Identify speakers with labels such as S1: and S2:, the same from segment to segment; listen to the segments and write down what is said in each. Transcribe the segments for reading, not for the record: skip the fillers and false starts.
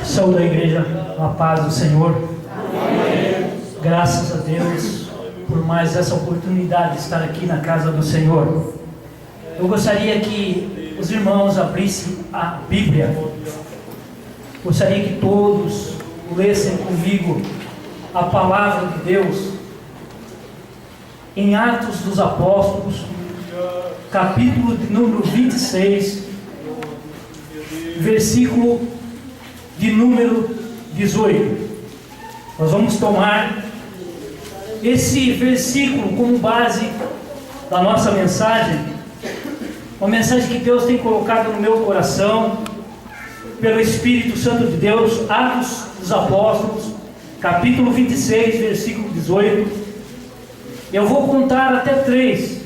S1: Saúde a igreja, a paz do Senhor. Amém. Graças a Deus por mais essa oportunidade de estar aqui na casa do Senhor. Eu gostaria que os irmãos abrissem a Bíblia. Gostaria que todos lessem comigo a palavra de Deus em Atos dos Apóstolos, capítulo de número 26, versículo de número 18. Nós vamos tomar esse versículo como base da nossa mensagem, uma mensagem que Deus tem colocado no meu coração pelo Espírito Santo de Deus. Atos dos Apóstolos, capítulo 26, versículo 18. Eu vou contar até 3,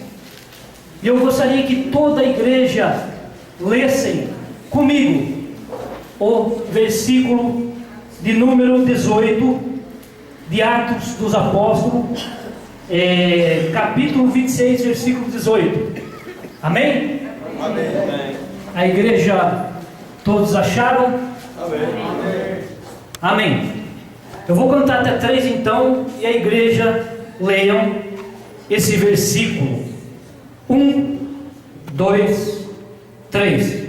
S1: e eu gostaria que toda a igreja lessem comigo o versículo de número 18 de Atos dos Apóstolos, capítulo 26, versículo 18. Amém?
S2: Amém.
S1: A igreja, todos acharam?
S2: Amém.
S1: Amém. Eu vou contar até 3 então, e a igreja leiam esse versículo. 1, 2, 3.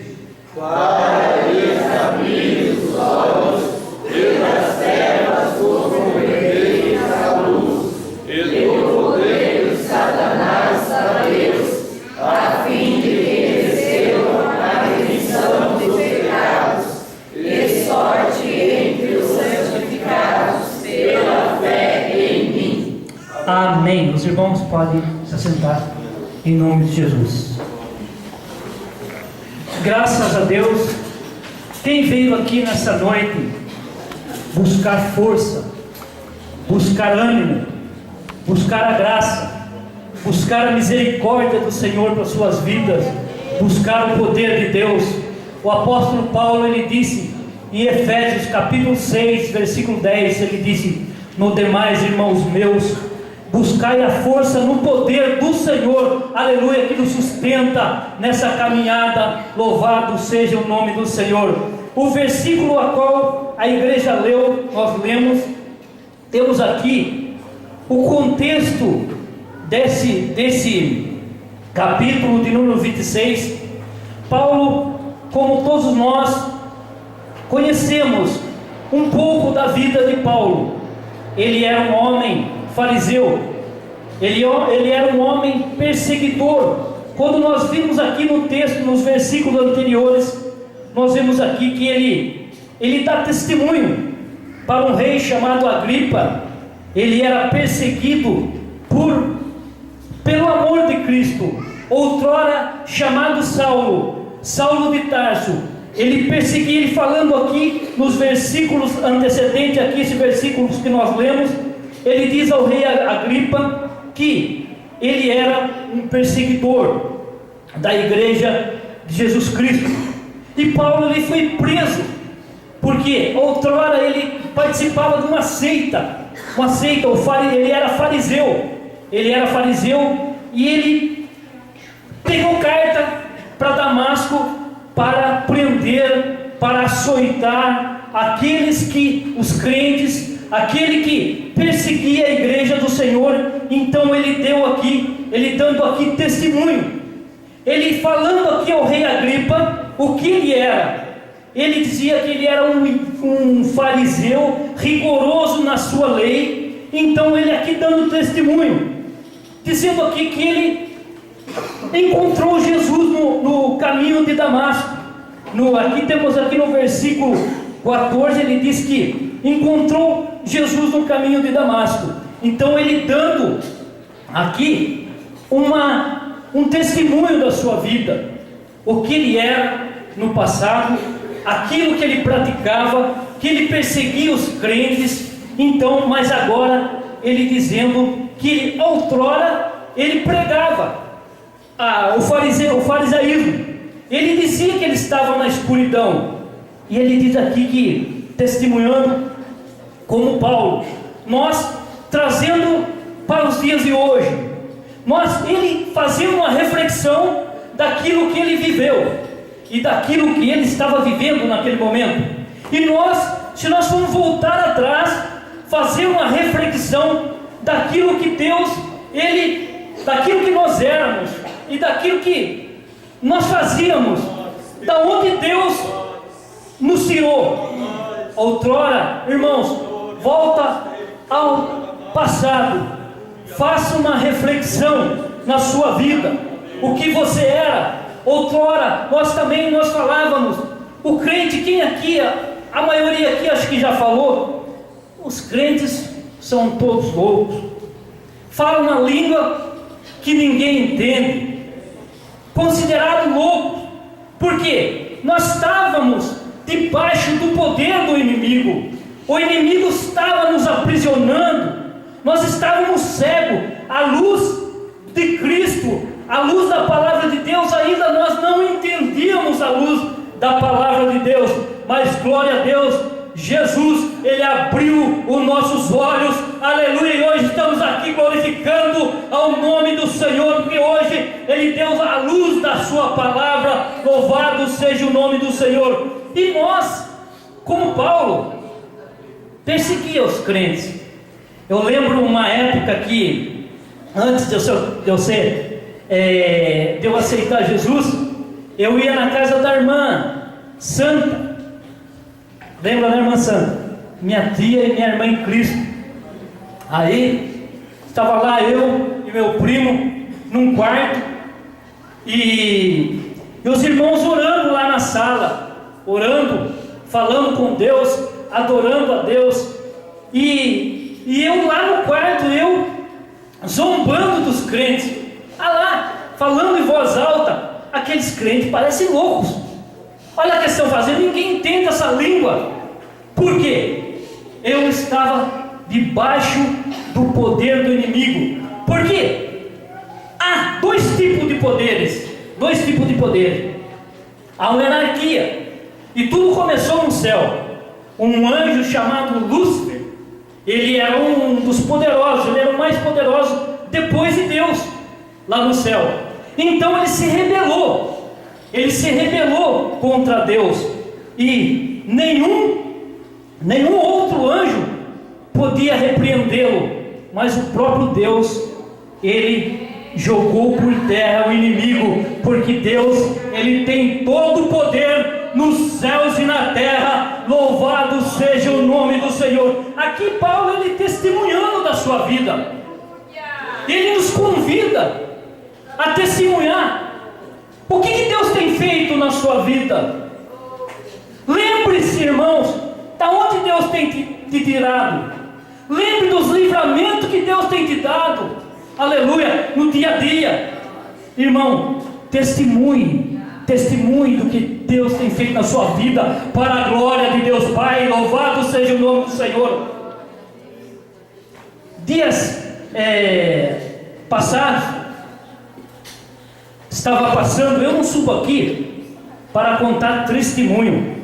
S2: Para lhes abrir os olhos e das trevas os converteis à luz, e do poder de Satanás a Deus, a fim de que recebam a remissão dos pecados e sorte entre os santificados pela fé em mim.
S1: Amém. Os irmãos podem se assentar em nome de Jesus. Graças a Deus. Quem veio aqui nessa noite buscar força, buscar ânimo, buscar a graça, buscar a misericórdia do Senhor para suas vidas, buscar o poder de Deus? O apóstolo Paulo, ele disse em Efésios capítulo 6, versículo 10, ele disse: no demais, irmãos meus, buscai a força no poder do Senhor, aleluia, que nos sustenta nessa caminhada. Louvado seja o nome do Senhor. O versículo a qual a igreja leu, nós lemos, temos aqui o contexto desse capítulo de número 26. Paulo, como todos nós conhecemos um pouco da vida de Paulo, ele era um homem fariseu, ele era um homem perseguidor. Quando nós vimos aqui no texto, nos versículos anteriores, nós vemos aqui que ele dá testemunho para um rei chamado Agripa. Ele era perseguido pelo amor de Cristo, outrora chamado Saulo de Tarso. Ele perseguia, ele falando aqui nos versículos antecedentes, aqui esses versículos que nós lemos, ele diz ao rei Agripa que ele era um perseguidor da igreja de Jesus Cristo. E Paulo, ele foi preso porque outrora ele participava de uma seita, ele era fariseu, e ele pegou carta para Damasco para prender, para açoitar os crentes, aquele que perseguia a igreja do Senhor. Então ele dando aqui testemunho, ele falando aqui ao rei Agripa o que ele era. Ele dizia que ele era um fariseu rigoroso na sua lei. Então ele aqui dando testemunho, dizendo aqui que ele encontrou Jesus no caminho de Damasco. Aqui temos aqui no versículo 14, ele diz que encontrou Jesus no caminho de Damasco. Então ele dando aqui um testemunho da sua vida, o que ele era no passado, aquilo que ele praticava, que ele perseguia os crentes. Então, mas agora ele dizendo que outrora ele pregava o farisaísmo. Ele dizia que ele estava na escuridão, e ele diz aqui que, testemunhando como Paulo, nós trazendo para os dias de hoje, ele fazendo uma reflexão daquilo que ele viveu e daquilo que ele estava vivendo naquele momento. E se nós formos voltar atrás, fazer uma reflexão daquilo que Deus, daquilo que nós éramos e daquilo que nós fazíamos, da onde Deus nos tirou. Outrora, irmãos, volta ao passado, faça uma reflexão na sua vida, o que você era. Outrora, nós falávamos, o crente, quem aqui, a maioria aqui acho que já falou, os crentes são todos loucos, falam uma língua que ninguém entende, considerados loucos. Por quê? Nós estávamos debaixo do poder do inimigo, o inimigo estava nos aprisionando, nós estávamos cegos. A luz de Cristo, a luz da palavra de Deus, ainda nós não entendíamos a luz da palavra de Deus, mas glória a Deus, Jesus, Ele abriu os nossos olhos, aleluia, e hoje estamos aqui glorificando ao nome do Senhor, porque hoje Ele deu a luz da sua palavra, louvado seja o nome do Senhor. E nós, como Paulo, perseguia os crentes. Eu lembro uma época que, antes de eu aceitar Jesus, eu ia na casa da irmã Santa. Lembra da irmã Santa? Minha tia e minha irmã em Cristo. Aí, estava lá eu e meu primo, num quarto, e os irmãos orando lá na sala, orando, falando com Deus, adorando a Deus, e eu lá no quarto, eu zombando dos crentes, lá, falando em voz alta. Aqueles crentes parecem loucos, olha o que estão fazendo, ninguém entende essa língua. Por quê? Eu estava debaixo do poder do inimigo. Por quê? Há dois tipos de poderes, há uma anarquia, e tudo começou no céu. Um anjo chamado Lúcifer, ele era um dos poderosos, ele era o mais poderoso depois de Deus, lá no céu. Então ele se rebelou contra Deus, e nenhum outro anjo podia repreendê-lo, mas o próprio Deus, ele jogou por terra o inimigo, porque Deus, ele tem todo o poder nos céus e na terra, louvado seja o nome do Senhor. Aqui Paulo, ele testemunhando da sua vida, ele nos convida a testemunhar. O que Deus tem feito na sua vida? Lembre-se, irmãos, da onde Deus tem te tirado. Lembre dos livramentos que Deus tem te dado, aleluia, no dia a dia. Irmão, testemunhe do que Deus tem feito na sua vida, para a glória de Deus Pai, louvado seja o nome do Senhor. Dias passados, estava passando, eu não subo aqui para contar testemunho,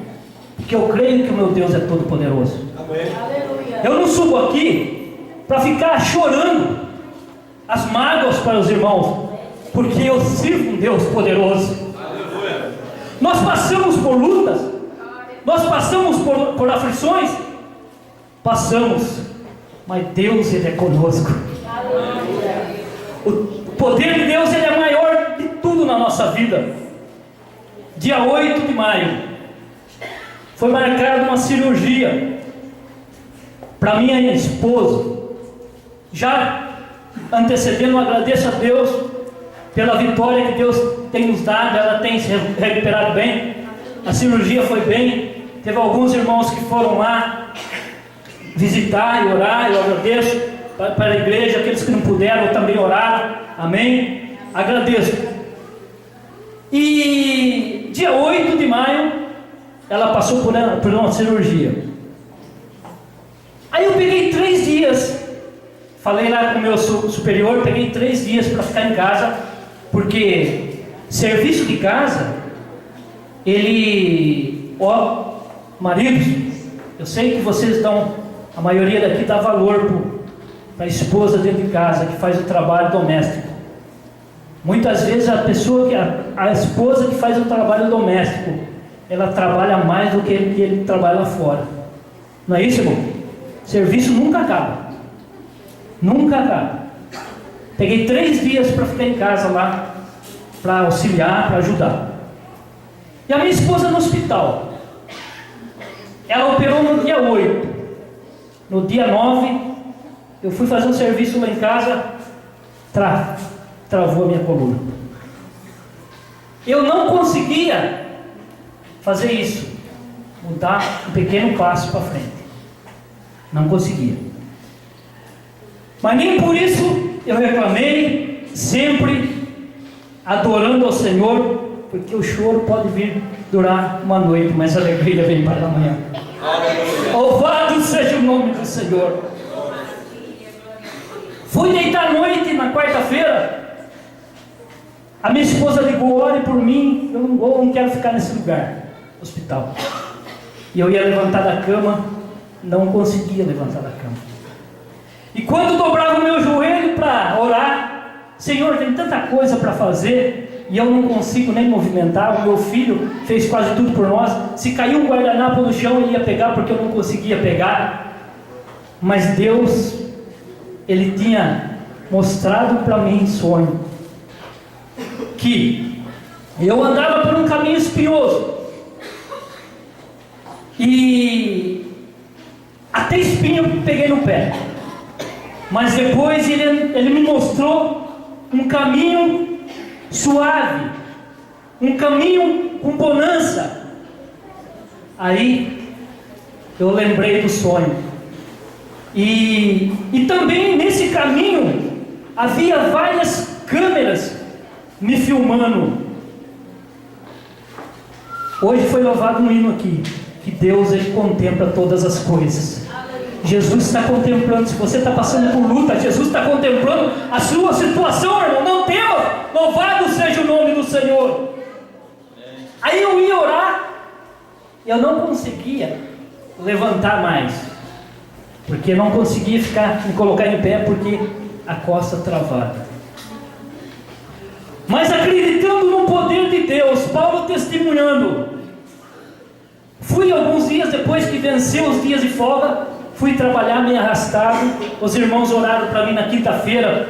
S1: porque eu creio que o meu Deus é todo poderoso. Amém. Eu não subo aqui para ficar chorando as mágoas para os irmãos, porque eu sirvo um Deus poderoso. Aleluia. Nós passamos por lutas, nós passamos por aflições, mas Deus, Ele é conosco. Aleluia. O poder de Deus, ele é maior de tudo na nossa vida. Dia 8 de maio foi marcada uma cirurgia para minha esposa. Já antecedendo, agradeço a Deus pela vitória que Deus tem nos dado. Ela tem se recuperado bem, a cirurgia foi bem. Teve alguns irmãos que foram lá visitar e orar. Eu agradeço para a igreja, aqueles que não puderam também oraram, amém, agradeço. E dia 8 de maio ela passou por uma cirurgia. Aí eu peguei 3 dias, falei lá com o meu superior, peguei 3 dias para ficar em casa, porque serviço de casa, maridos, eu sei que vocês dão, a maioria daqui dá valor para a esposa dentro de casa, que faz o trabalho doméstico. Muitas vezes a esposa que faz o trabalho doméstico, ela trabalha mais do que ele trabalha lá fora. Não é isso, irmão? Serviço nunca acaba. Nunca acaba. Peguei 3 dias para ficar em casa lá, para auxiliar, para ajudar. E a minha esposa no hospital. Ela operou no dia 8. No dia 9, eu fui fazer um serviço lá em casa, travou a minha coluna. Eu não conseguia fazer isso, mudar um pequeno passo para frente. Não conseguia. Mas nem por isso eu reclamei, sempre adorando ao Senhor, porque o choro pode vir durar uma noite, mas a alegria vem para amanhã. Louvado seja o nome do Senhor. Fui deitar à noite na quarta-feira. A minha esposa ligou: ore por mim, eu não quero ficar nesse lugar, hospital. E eu ia levantar da cama, não conseguia levantar da cama. E quando dobrava o meu joelho para orar, Senhor, tem tanta coisa para fazer, e eu não consigo nem movimentar. O meu filho fez quase tudo por nós. Se caiu um guardanapo no chão, ele ia pegar, porque eu não conseguia pegar. Mas Deus, Ele tinha mostrado para mim em sonho, que eu andava por um caminho espinhoso, e até espinho eu peguei no pé. Mas depois ele me mostrou um caminho suave, um caminho com bonança. Aí eu lembrei do sonho. E também nesse caminho havia várias câmeras me filmando. Hoje foi louvado um hino aqui, que Deus, Ele contempla todas as coisas. Jesus está contemplando. Se você está passando por luta, Jesus está contemplando a sua situação, irmão. Não tema, louvado seja o nome do Senhor. Aí eu ia orar, e eu não conseguia levantar mais, porque não conseguia me colocar em pé, porque a costa travada. Mas acreditando no poder de Deus, Paulo testemunhando, fui alguns dias depois que venceu os dias de folga, fui trabalhar meio arrastado. Os irmãos oraram para mim na quinta-feira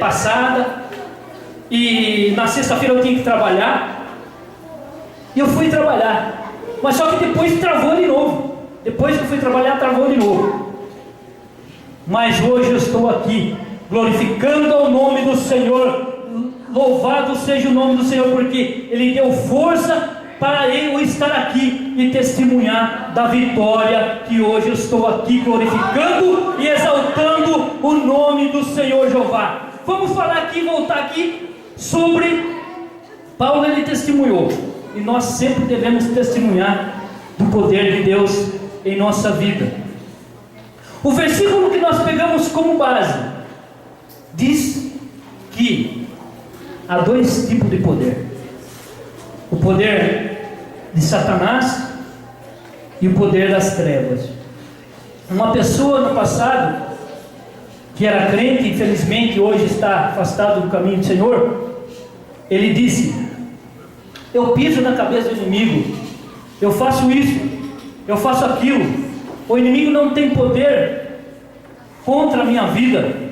S1: passada, e na sexta-feira eu tinha que trabalhar, e eu fui trabalhar, mas só que depois travou de novo. Depois que eu fui trabalhar, travou de novo. Mas hoje eu estou aqui, glorificando ao nome do Senhor. Louvado seja o nome do Senhor, porque Ele deu força para eu estar aqui e testemunhar da vitória, que hoje eu estou aqui glorificando e exaltando o nome do Senhor Jeová. Vamos falar aqui, voltar aqui sobre Paulo. Ele testemunhou, e nós sempre devemos testemunhar do poder de Deus em nossa vida. O versículo que nós pegamos como base diz que há 2 tipos de poder: o poder de Satanás e o poder das trevas. Uma pessoa no passado que era crente, infelizmente hoje está afastado do caminho do Senhor, ele disse: eu piso na cabeça do inimigo, eu faço isso, eu faço aquilo, o inimigo não tem poder contra a minha vida.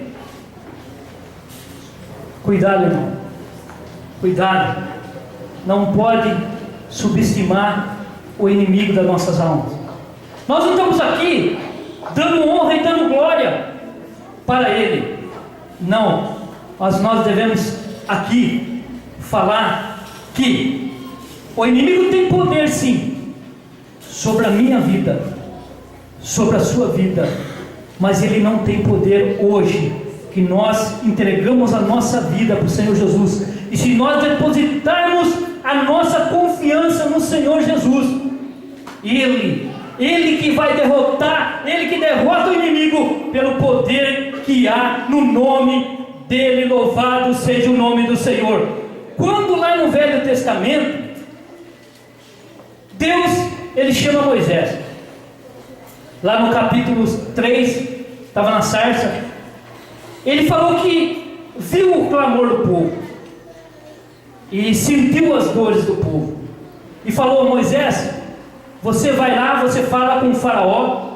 S1: Cuidado, irmão, cuidado. Não pode subestimar o inimigo das nossas almas. Nós não estamos aqui dando honra e dando glória para ele, não, mas nós devemos aqui falar que o inimigo tem poder sim sobre a minha vida, sobre a sua vida, mas ele não tem poder hoje que nós entregamos a nossa vida para o Senhor Jesus. E se nós depositarmos a nossa confiança no Senhor Jesus, Ele que vai derrotar, Ele que derrota o inimigo pelo poder que há no nome dEle. Louvado seja o nome do Senhor. Quando lá no Velho Testamento, Deus, Ele chama Moisés, lá no capítulo 3, estava na sarça, Ele falou que viu o clamor do povo e sentiu as dores do povo. e falou: Moisés, você vai lá, você fala com o faraó,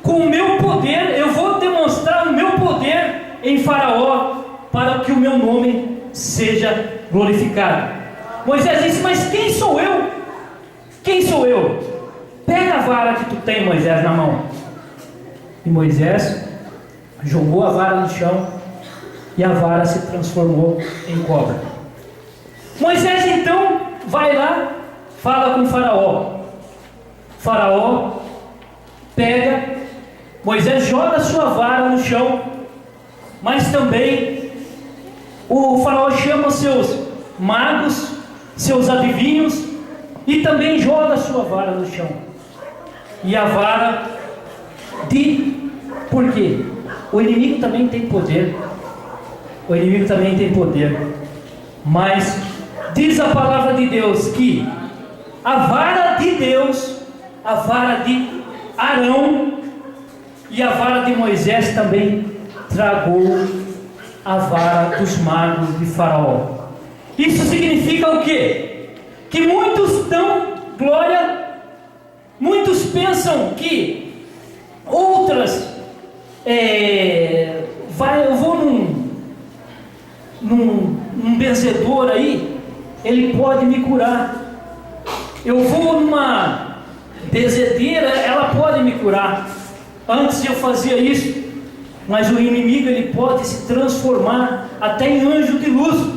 S1: com o meu poder, eu vou demonstrar o meu poder em faraó, para que o meu nome seja glorificado. Moisés disse: mas quem sou eu? Quem sou eu? Pega a vara que tu tem, Moisés, na mão. E Moisés jogou a vara no chão, e a vara se transformou em cobra. Moisés então vai lá, fala com o faraó. Faraó pega, Moisés joga a sua vara no chão, mas também o faraó chama seus magos, seus adivinhos, e também joga a sua vara no chão. E a vara por quê? O inimigo também tem poder. O inimigo também tem poder. Mas diz a palavra de Deus que a vara de Deus, a vara de Arão e a vara de Moisés também tragou a vara dos magos de Faraó. Isso significa o quê? Que muitos dão glória, muitos pensam que outras, eu vou num benzedor aí, ele pode me curar. Eu vou numa benzedeira, ela pode me curar. Antes eu fazia isso, mas o inimigo ele pode se transformar até em anjo de luz.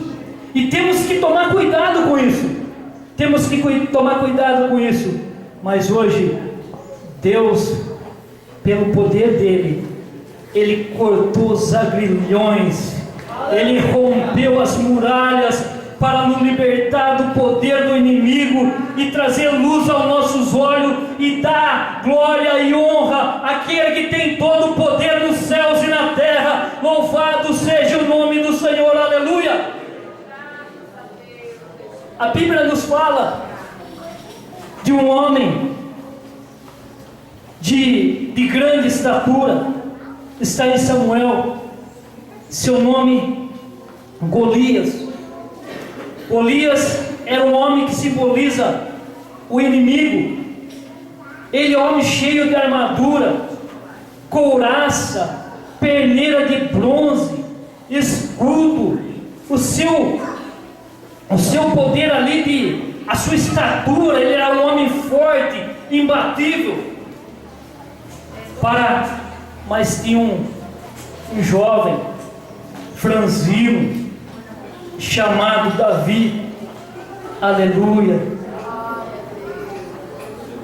S1: E temos que tomar cuidado com isso. Temos que tomar cuidado com isso. Mas hoje, Deus, pelo poder dele, ele cortou os agrilhões, ele rompeu as muralhas para nos libertar do poder do inimigo e trazer luz aos nossos olhos e dar glória e honra àquele que tem todo o poder nos céus e na terra. Louvado seja o nome do Senhor, aleluia. A Bíblia nos fala de um homem de grande estatura, está em Samuel, seu nome Golias. Golias era um homem que simboliza o inimigo. Ele é um homem cheio de armadura, couraça, perneira de bronze, escudo. O seu poder ali, a sua estatura, ele era um homem forte, imbatível. Mas tinha um jovem franzino chamado Davi, aleluia.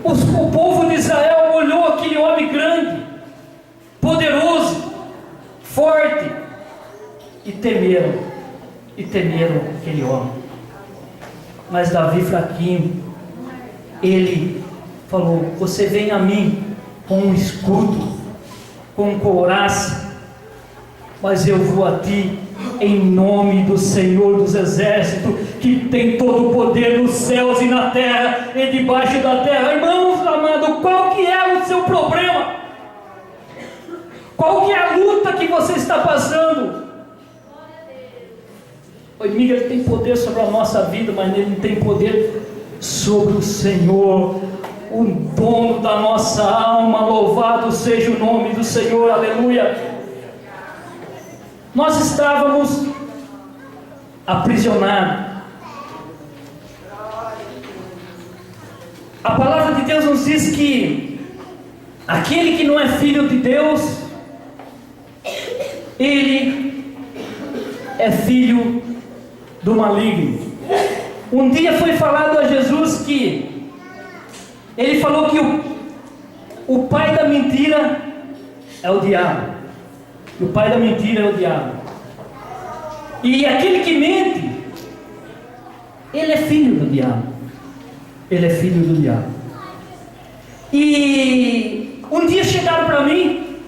S1: O povo de Israel olhou aquele homem grande, poderoso, forte, e temeram aquele homem. Mas Davi, fraquinho, ele falou: você vem a mim com um escudo, com um couraça, mas eu vou a ti em nome do Senhor dos Exércitos, que tem todo o poder nos céus e na terra e debaixo da terra. Irmãos amados, qual que é o seu problema? Qual que é a luta que você está passando? O inimigo ele tem poder sobre a nossa vida, mas ele não tem poder sobre o Senhor, o dono da nossa alma. Louvado seja o nome do Senhor, aleluia. Nós estávamos aprisionados. A palavra de Deus nos diz que aquele que não é filho de Deus, ele é filho do maligno. Um dia foi falado a Jesus que ele falou que o pai da mentira é o diabo. O pai da mentira é o diabo. E aquele que mente, ele é filho do diabo. Ele é filho do diabo. E um dia chegaram para mim,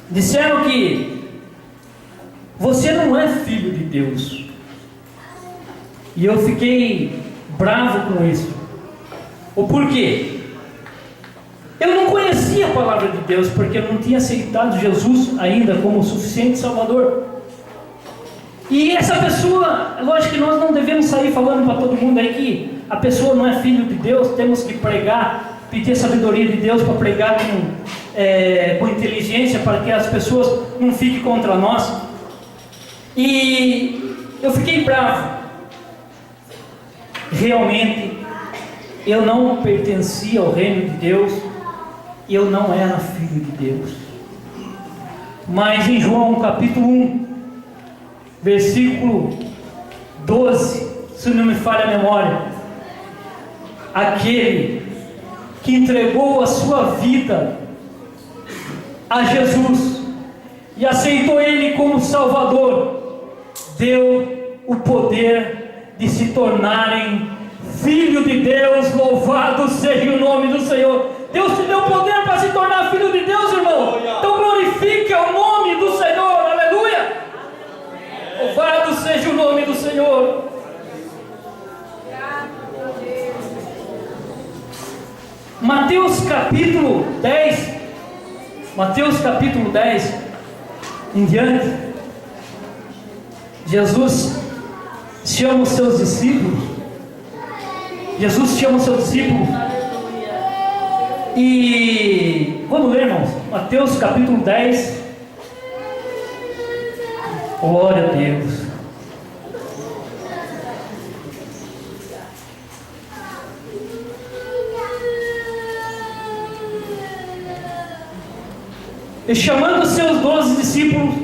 S1: disseram que você não é filho de Deus. E eu fiquei bravo com isso. O porquê? Eu não conhecia a palavra de Deus, porque eu não tinha aceitado Jesus ainda como o suficiente Salvador. E essa pessoa, lógico que nós não devemos sair falando para todo mundo aí que a pessoa não é filho de Deus, temos que pregar, pedir a sabedoria de Deus para pregar com inteligência, para que as pessoas não fiquem contra nós. E eu fiquei bravo. Realmente, eu não pertencia ao reino de Deus, e eu não era filho de Deus. Mas em João capítulo 1, versículo 12, se não me falha a memória, aquele que entregou a sua vida a Jesus e aceitou Ele como Salvador, deu o poder de se tornarem filho de Deus. Louvado seja o nome do Senhor. Deus te deu poder para se tornar filho de Deus, irmão. Então glorifique o nome do Senhor. Aleluia. Louvado seja o nome do Senhor. Mateus capítulo 10, Mateus capítulo 10 em diante, Jesus chama os seus discípulos. Jesus chama os seus discípulos. E vamos ler, irmãos, Mateus capítulo 10. Glória a Deus. E chamando os seus 12 discípulos,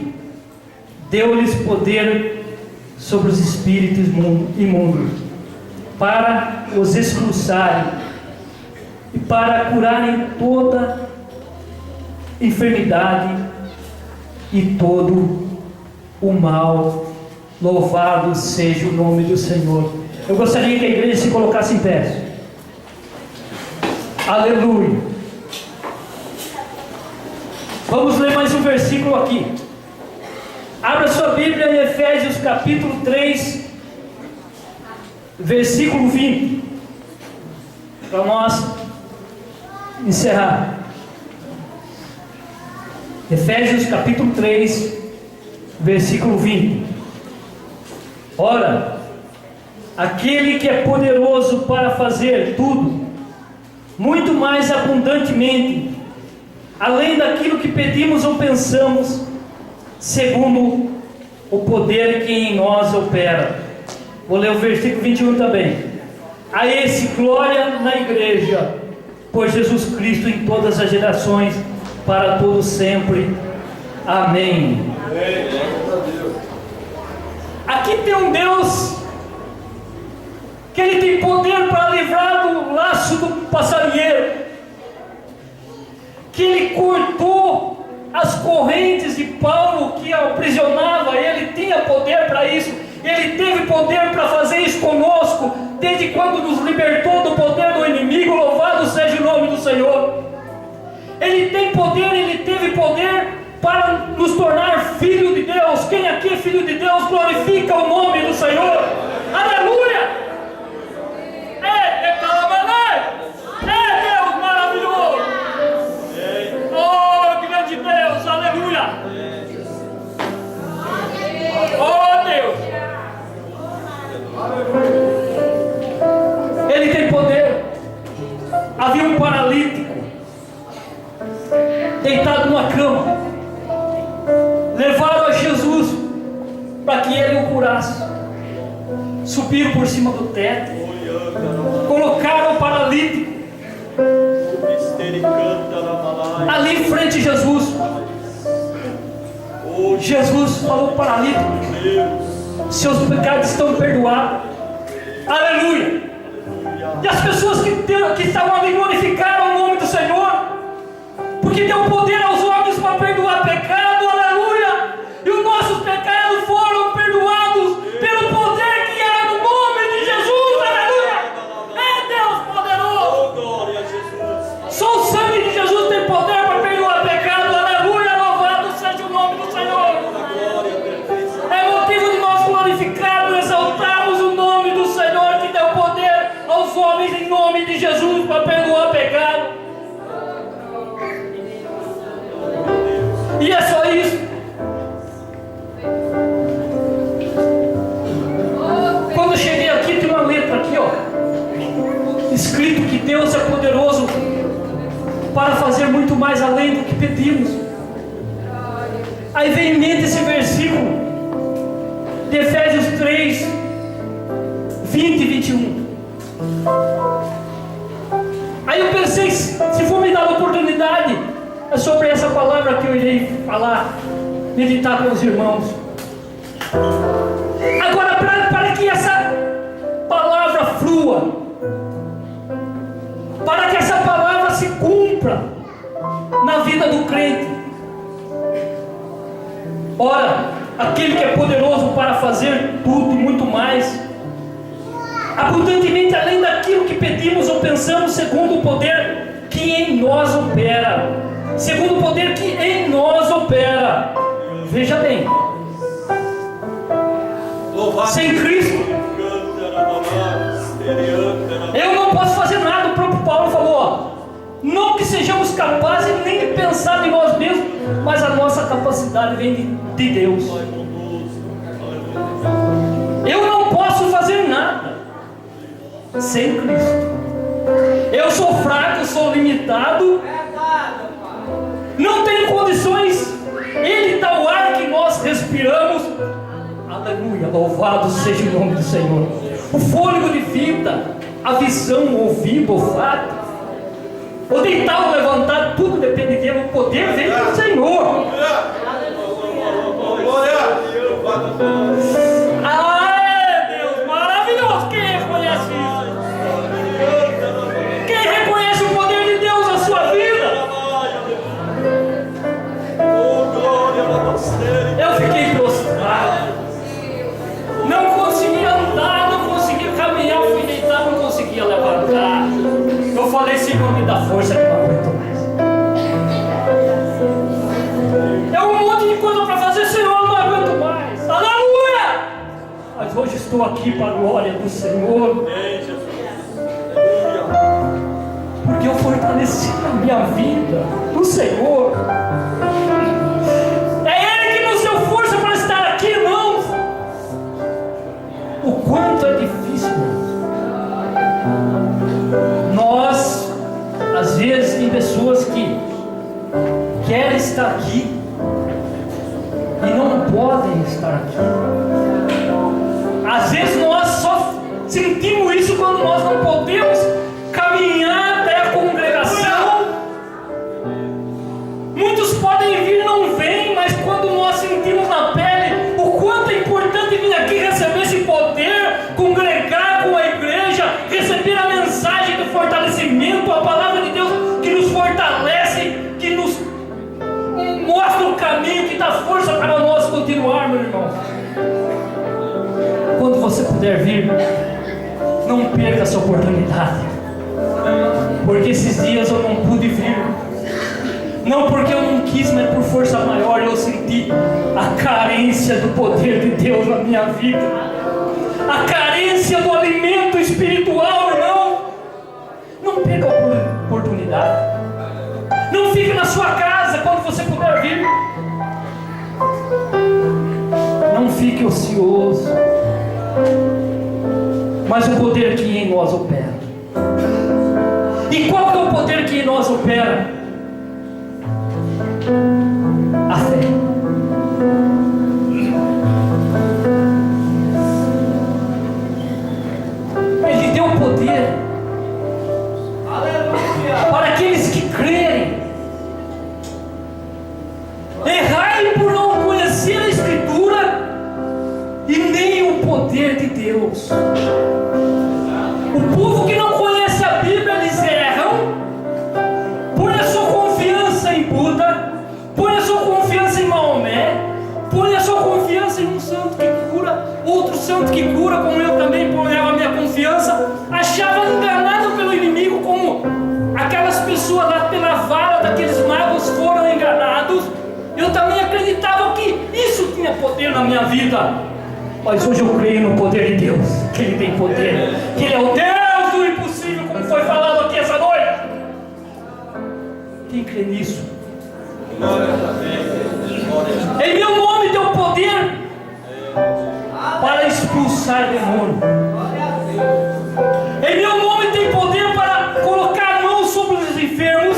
S1: deu-lhes poder sobre os espíritos imundos, para os expulsarem e para curarem toda enfermidade e todo o mal. Louvado seja o nome do Senhor. Eu gostaria que a igreja se colocasse em pé. Aleluia. Vamos ler mais um versículo aqui. Abra sua Bíblia em Efésios capítulo 3, versículo 20, para nós encerrar. Efésios capítulo 3, versículo 20. Ora, aquele que é poderoso para fazer tudo, muito mais abundantemente, além daquilo que pedimos ou pensamos, segundo o poder que em nós opera. Vou ler o versículo 21 também. A esse glória na igreja, por Jesus Cristo em todas as gerações, para todos sempre. Amém. Aqui tem um Deus que Ele tem poder para livrar do laço do passarinheiro, que Ele cortou as correntes de Paulo que aprisionava. Ele tinha poder para isso. Ele teve poder para fazer isso conosco, desde quando nos libertou do poder do inimigo. Louvado seja o nome do Senhor. Ele tem poder, Ele teve poder para nos tornar filho de Deus. Quem aqui é filho de Deus, glorifica o nome do Senhor. Aleluia. É Deus maravilhoso. Oh, grande Deus, aleluia. Oh, Deus. Ele tem poder. Havia um paralítico deitado numa cama. Levaram a Jesus para que ele o curasse. Subiram por cima do teto, colocaram o paralítico ali em frente de Jesus. Jesus falou para o paralítico: seus pecados estão perdoados. Aleluia. E as pessoas que estavam ali glorificaram o nome do Senhor, porque deu poder aos homens para perdoar pecado. Aleluia. E os nossos pecados foram perdoados pelo poder que há no nome de Jesus. Aleluia. É Deus poderoso. Só o sangue de Jesus tem poder para perdoar pecado. Aleluia. Louvado seja o nome do Senhor. É motivo de nós glorificarmos, exaltarmos o nome do Senhor, que deu poder aos homens em nome de Jesus para perdoar pecado. E é só isso. Quando eu cheguei aqui, tem uma letra aqui, ó, mais além do que pedimos. Aí vem em mente esse versículo de Efésios 3, 20 e 21. Aí eu pensei, se for me dar a oportunidade, é sobre essa palavra que eu irei falar, meditar com os irmãos. Agora, para que essa palavra flua, para que essa palavra se cumpra na vida do crente, ora, aquele que é poderoso para fazer tudo e muito mais, abundantemente além daquilo que pedimos ou pensamos, segundo o poder que em nós opera. Segundo o poder que em nós opera. Veja bem, sem Cristo eu não posso fazer nada. O próprio Paulo falou, ó, não que sejamos capazes nem de pensar em nós mesmos, mas a nossa capacidade vem de Deus. Eu não posso fazer nada sem Cristo. Eu sou fraco, eu sou limitado, não tenho condições. Ele dá o ar que nós respiramos. Aleluia, louvado seja o nome do Senhor. O fôlego de vida, a visão, o ouvido, o olfato, o deitar, o levantar, tudo depende dele. O poder vem do Senhor. Ai, Deus, maravilhoso. Quem reconhece isso? Quem reconhece o poder de Deus na sua vida? Eu fiquei prostrado, não conseguia andar, não conseguia caminhar, eu fui deitar, não conseguia levantar. Eu falei, Senhor, me dá força que eu não aguento mais. É um monte de coisa para fazer, Senhor, eu não aguento mais. Aleluia! Mas hoje estou aqui para a glória do Senhor, porque eu fortaleci a minha vida no Senhor. O quanto é difícil. Nós, às vezes, tem pessoas que querem estar aqui e não podem estar aqui. Às vezes nós só sentimos isso quando nós não podemos caminhar até a congregação. Muitos podem vir e não vêm, mas quando nós sentimos na pele o quanto é importante vir aqui receber esse poder, congregar com a igreja, receber a mensagem do fortalecimento, a palavra de Deus que nos fortalece, que nos mostra o caminho, que dá força para nós continuarmos, irmão. Quando você puder vir, não perca essa oportunidade, porque esses dias eu não pude vir, não porque eu não quis, mas por força maior. Eu senti a carência do poder de Deus na minha vida, a carência do alimento espiritual, irmão. Não perca a oportunidade. Não fique na sua casa quando você puder vir. Não fique ocioso. Mas o poder que em nós opera. E qual é o poder que em nós opera? A fé. Ele deu poder, aleluia, para aqueles que crerem. Errai por não conhecer a Escritura e nem o poder de Deus. O povo que não conhece a Bíblia, eles erram, põe a sua confiança em Buda, põe a sua confiança em Maomé, põe a sua confiança em um santo que cura, outro santo que cura, como eu também ponho a minha confiança. Achava enganado pelo inimigo, como aquelas pessoas lá pela vara daqueles magos foram enganados. Eu também acreditava que isso tinha poder na minha vida, mas hoje eu creio no poder de Deus, que Ele tem poder, que Ele é o Deus do impossível, como foi falado aqui essa noite. Quem crê nisso? Em meu nome deu poder para expulsar demônio. Em meu nome tem poder para colocar a mão sobre os enfermos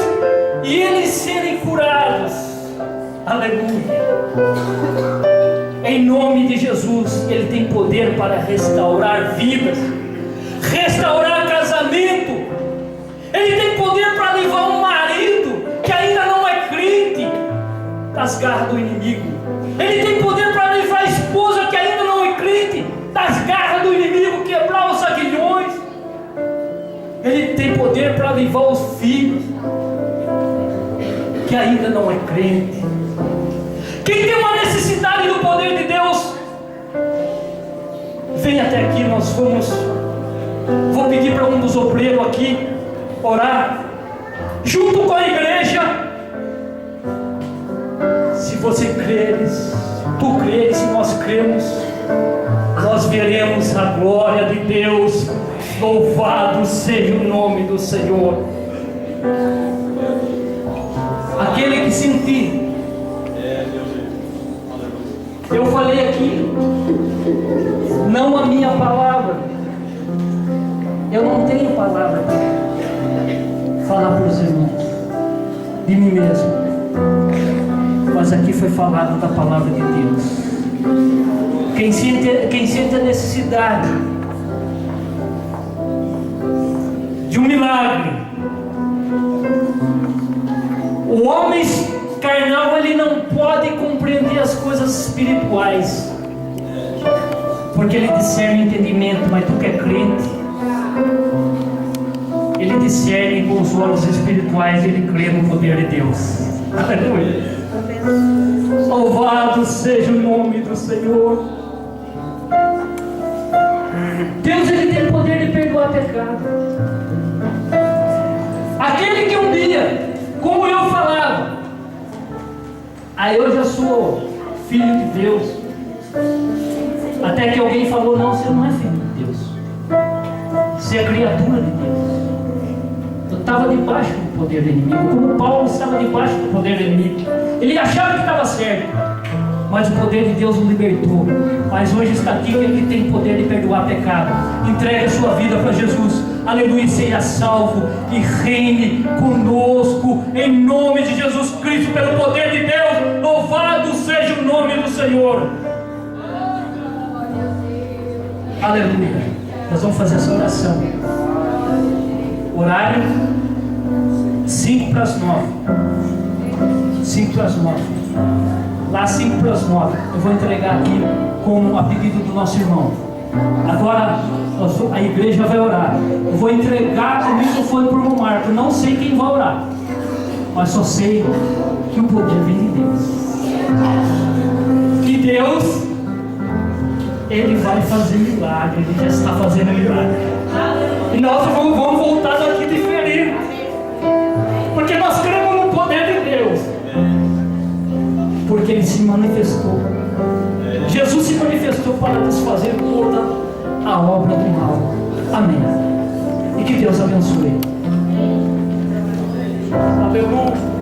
S1: e eles serem curados. Aleluia. Em nome de Jesus, Ele tem poder para restaurar vidas, restaurar casamento. Ele tem poder para livrar um marido que ainda não é crente das garras do inimigo. Ele tem poder para livrar a esposa que ainda não é crente das garras do inimigo, quebrar os aguilhões. Ele tem poder para livrar os filhos que ainda não é crente. Quem tem uma necessidade do poder de Deus, vem até aqui. Vou pedir para um dos obreiros aqui orar junto com a igreja. Se você creres, tu creres, se nós cremos, nós veremos a glória de Deus. Louvado seja o nome do Senhor. Aquele que sentir. Eu falei aqui, não a minha palavra. Eu não tenho palavra para falar para os irmãos de mim mesmo, mas aqui foi falado da palavra de Deus. Quem sente a necessidade de um milagre, o homem carnal, ele não pode compreender as coisas espirituais, porque ele discerne o entendimento. Mas tu que é crente, ele discerne com os olhos espirituais, ele crê no poder de Deus. Aleluia. Louvado seja o nome do Senhor. Deus, ele tem poder de perdoar pecado. Aquele que um dia, como eu falava, aí eu já sou filho de Deus, até que alguém falou: não, você não é filho de Deus, você é criatura de Deus. Eu estava debaixo do poder do inimigo, como Paulo estava debaixo do poder do inimigo. Ele achava que estava certo, mas o poder de Deus o libertou. Mas hoje está aqui aquele que tem poder de perdoar pecado. Entregue a sua vida para Jesus. Aleluia, seja salvo e reine conosco em nome de Jesus Cristo, pelo poder de Deus. Louvado seja o nome do Senhor. Aleluia. Nós vamos fazer essa oração. Horário 5 para as 9. 5 para as 9. Lá 5 para as 9. Eu vou entregar aqui como a pedido do nosso irmão. Agora a igreja vai orar. Eu vou entregar o microfone para o irmão Marco. Não sei quem vai orar, mas só sei que o poder vem de Deus. Que Deus, Ele vai fazer milagre. Ele já está fazendo milagre. E nós vamos voltar daqui diferente, porque nós cremos no poder de Deus, porque Ele se manifestou. Jesus se manifestou para desfazer toda a obra do mal. Amém. E que Deus abençoe. Aleluia.